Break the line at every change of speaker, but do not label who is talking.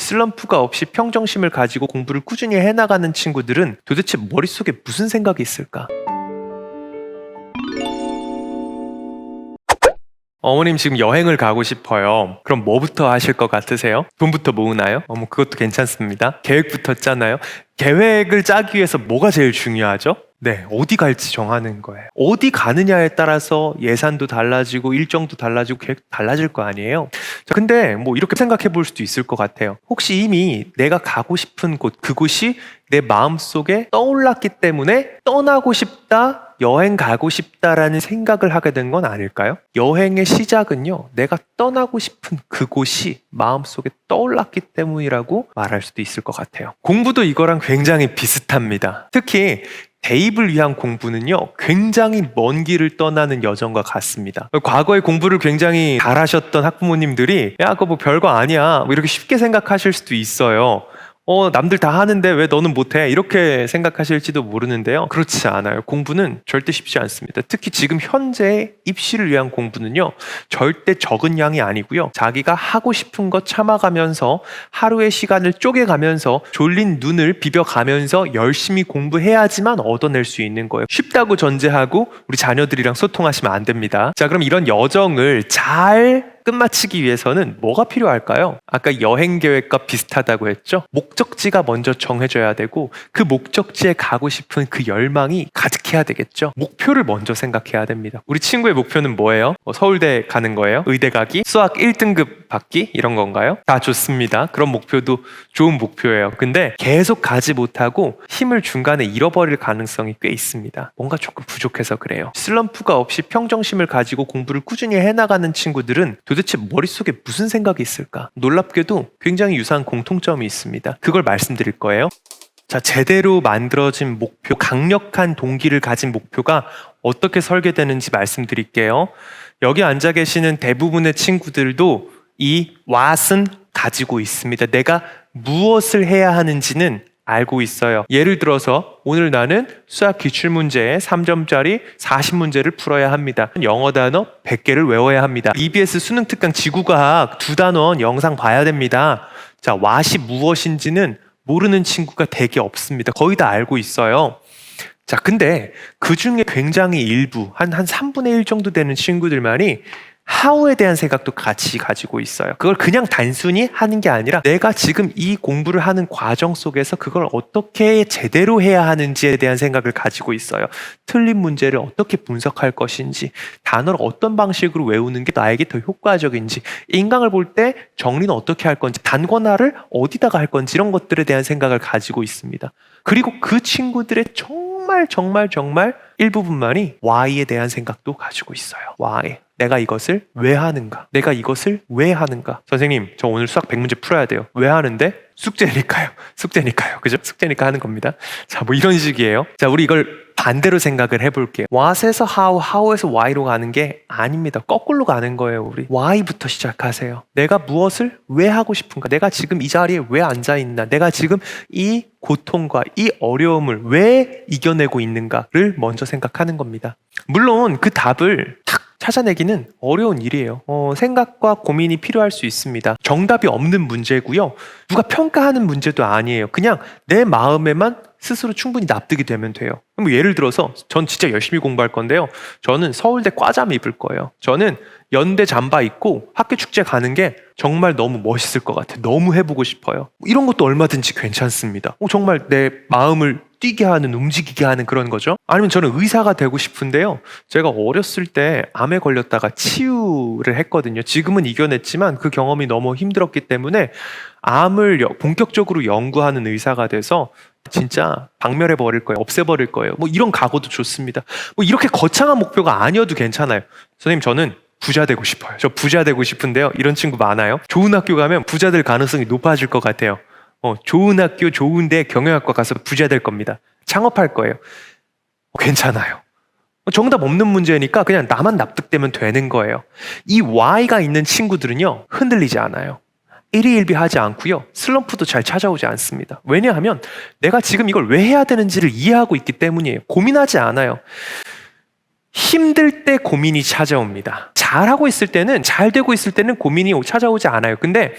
슬럼프가 없이 평정심을 가지고 공부를 꾸준히 해나가는 친구들은 도대체 머릿속에 무슨 생각이 있을까? 어머님 지금 여행을 가고 싶어요. 그럼 뭐부터 하실 것 같으세요? 돈부터 모으나요? 뭐 그것도 괜찮습니다. 계획부터 짜나요? 계획을 짜기 위해서 뭐가 제일 중요하죠? 네, 어디 갈지 정하는 거예요. 어디 가느냐에 따라서 예산도 달라지고 일정도 달라지고 계획도 달라질 거 아니에요. 자, 근데 뭐 이렇게 생각해 볼 수도 있을 것 같아요. 혹시 이미 내가 가고 싶은 곳, 그곳이 내 마음속에 떠올랐기 때문에 떠나고 싶다, 여행 가고 싶다라는 생각을 하게 된 건 아닐까요? 여행의 시작은요, 내가 떠나고 싶은 그곳이 마음속에 떠올랐기 때문이라고 말할 수도 있을 것 같아요. 공부도 이거랑 굉장히 비슷합니다. 특히 대입을 위한 공부는요, 굉장히 먼 길을 떠나는 여정과 같습니다. 과거에 공부를 굉장히 잘하셨던 학부모님들이 야, 그거 뭐 별거 아니야, 뭐 이렇게 쉽게 생각하실 수도 있어요. 남들 다 하는데 왜 너는 못해? 이렇게 생각하실지도 모르는데요. 그렇지 않아요. 공부는 절대 쉽지 않습니다. 특히 지금 현재 입시를 위한 공부는요, 절대 적은 양이 아니고요. 자기가 하고 싶은 것 참아가면서 하루의 시간을 쪼개가면서 졸린 눈을 비벼가면서 열심히 공부해야지만 얻어낼 수 있는 거예요. 쉽다고 전제하고 우리 자녀들이랑 소통하시면 안 됩니다. 자, 그럼 이런 여정을 잘 끝마치기 위해서는 뭐가 필요할까요? 아까 여행 계획과 비슷하다고 했죠? 목적지가 먼저 정해져야 되고 그 목적지에 가고 싶은 그 열망이 가득해야 되겠죠? 목표를 먼저 생각해야 됩니다. 우리 친구의 목표는 뭐예요? 서울대 가는 거예요? 의대 가기? 수학 1등급 받기? 이런 건가요? 다 좋습니다. 그런 목표도 좋은 목표예요. 근데 계속 가지 못하고 힘을 중간에 잃어버릴 가능성이 꽤 있습니다. 뭔가 조금 부족해서 그래요. 슬럼프가 없이 평정심을 가지고 공부를 꾸준히 해나가는 친구들은 도대체 머릿속에 무슨 생각이 있을까? 놀랍게도 굉장히 유사한 공통점이 있습니다. 그걸 말씀드릴 거예요. 자, 제대로 만들어진 목표, 강력한 동기를 가진 목표가 어떻게 설계되는지 말씀드릴게요. 여기 앉아 계시는 대부분의 친구들도 이 what은 가지고 있습니다. 내가 무엇을 해야 하는지는 알고 있어요. 예를 들어서 오늘 나는 수학 기출문제 3점짜리 40문제를 풀어야 합니다. 영어 단어 100개를 외워야 합니다. EBS 수능 특강 지구과학 2단원 영상 봐야 됩니다. 자, what이 무엇인지는 모르는 친구가 되게 없습니다. 거의 다 알고 있어요. 자, 근데 그 중에 굉장히 일부, 한 3분의 1 정도 되는 친구들만이 how에 대한 생각도 같이 가지고 있어요. 그걸 그냥 단순히 하는 게 아니라 내가 지금 이 공부를 하는 과정 속에서 그걸 어떻게 제대로 해야 하는지에 대한 생각을 가지고 있어요. 틀린 문제를 어떻게 분석할 것인지, 단어를 어떤 방식으로 외우는 게 나에게 더 효과적인지, 인강을 볼 때 정리는 어떻게 할 건지, 단권화를 어디다가 할 건지 이런 것들에 대한 생각을 가지고 있습니다. 그리고 그 친구들의 정말 일부분만이 why에 대한 생각도 가지고 있어요. why. 내가 이것을 왜 하는가? 내가 이것을 왜 하는가? 선생님, 저 오늘 수학 100문제 풀어야 돼요. 왜 하는데? 숙제니까요. 그죠? 숙제니까 하는 겁니다. 자, 뭐 이런 식이에요. 자, 우리 이걸 반대로 생각을 해볼게요. what에서 how, how에서 why로 가는 게 아닙니다. 거꾸로 가는 거예요. 우리 why부터 시작하세요. 내가 무엇을 왜 하고 싶은가? 내가 지금 이 자리에 왜 앉아 있나? 내가 지금 이 고통과 이 어려움을 왜 이겨내고 있는가를 먼저 생각하는 겁니다. 물론 그 답을 탁 찾아내기는 어려운 일이에요. 생각과 고민이 필요할 수 있습니다. 정답이 없는 문제고요. 누가 평가하는 문제도 아니에요. 그냥 내 마음에만 스스로 충분히 납득이 되면 돼요. 그럼 예를 들어서 전 진짜 열심히 공부할 건데요. 저는 서울대 과잠 입을 거예요. 저는 연대 잠바 입고 학교 축제 가는 게 정말 너무 멋있을 것 같아요. 너무 해보고 싶어요. 이런 것도 얼마든지 괜찮습니다. 정말 내 마음을 뛰게 하는, 움직이게 하는 그런 거죠. 아니면 저는 의사가 되고 싶은데요. 제가 어렸을 때 암에 걸렸다가 치유를 했거든요. 지금은 이겨냈지만 그 경험이 너무 힘들었기 때문에 암을 본격적으로 연구하는 의사가 돼서 진짜 박멸해버릴 거예요. 없애버릴 거예요. 뭐 이런 각오도 좋습니다. 뭐 이렇게 거창한 목표가 아니어도 괜찮아요. 선생님, 저는 부자 되고 싶어요. 저 부자 되고 싶은데요. 이런 친구 많아요. 좋은 학교 가면 부자 될 가능성이 높아질 것 같아요. 좋은 학교, 좋은데 경영학과 가서 부자 될 겁니다. 창업할 거예요. 괜찮아요. 정답 없는 문제니까 그냥 나만 납득되면 되는 거예요. 이 why가 있는 친구들은요, 흔들리지 않아요. 일희일비하지 않고요. 슬럼프도 잘 찾아오지 않습니다. 왜냐하면 내가 지금 이걸 왜 해야 되는지를 이해하고 있기 때문이에요. 고민하지 않아요. 힘들 때 고민이 찾아옵니다. 잘하고 있을 때는, 잘 되고 있을 때는 고민이 찾아오지 않아요. 근데